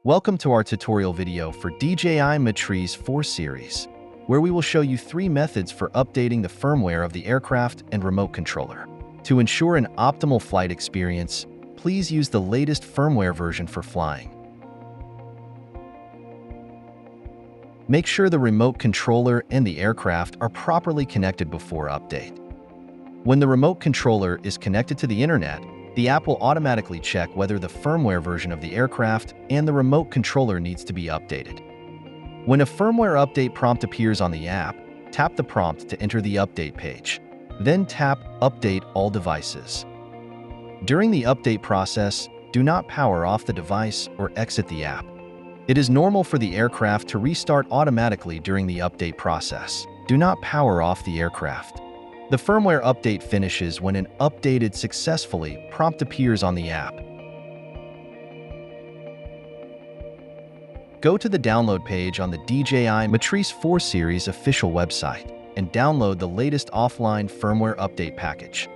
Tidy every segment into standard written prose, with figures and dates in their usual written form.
Welcome to our tutorial video for DJI Matrice 4 series, where we will show you 3 methods for updating the firmware of the aircraft and remote controller. To ensure an optimal flight experience, please use the latest firmware version for flying. Make sure the remote controller and the aircraft are properly connected before update. When the remote controller is connected to the internet, the app will automatically check whether the firmware version of the aircraft and the remote controller needs to be updated. When a firmware update prompt appears on the app, tap the prompt to enter the update page. Then tap Update All Devices. During the update process, do not power off the device or exit the app. It is normal for the aircraft to restart automatically during the update process. Do not power off the aircraft. The firmware update finishes when an Updated Successfully prompt appears on the app. Go to the download page on the DJI Matrice 4 series official website and download the latest offline firmware update package.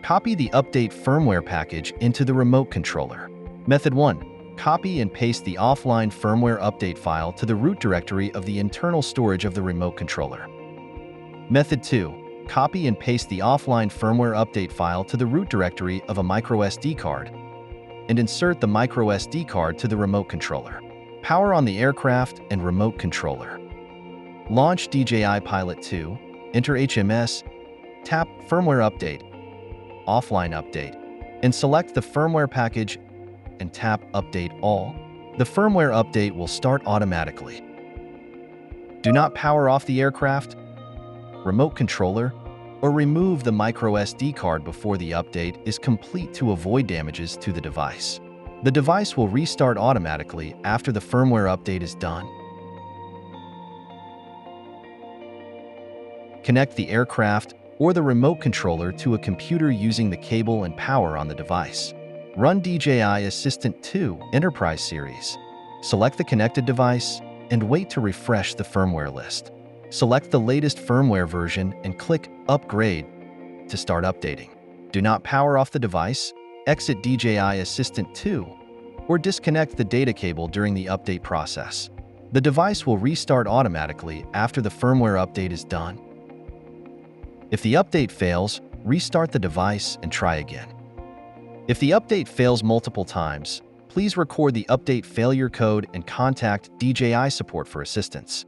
Copy the update firmware package into the remote controller. Method 1. Copy and paste the offline firmware update file to the root directory of the internal storage of the remote controller. Method 2. Copy and paste the offline firmware update file to the root directory of a microSD card and insert the microSD card to the remote controller. Power on the aircraft and remote controller. Launch DJI Pilot 2, enter HMS, tap Firmware Update, Offline Update, and select the firmware package and tap Update All. The firmware update will start automatically. Do not power off the aircraft, remote controller, or remove the microSD card before the update is complete to avoid damages to the device. The device will restart automatically after the firmware update is done. Connect the aircraft or the remote controller to a computer using the cable and power on the device. Run DJI Assistant 2 Enterprise Series. Select the connected device and wait to refresh the firmware list. Select the latest firmware version and click Upgrade to start updating. Do not power off the device, exit DJI Assistant 2, or disconnect the data cable during the update process. The device will restart automatically after the firmware update is done. If the update fails, restart the device and try again. If the update fails multiple times, please record the update failure code and contact DJI support for assistance.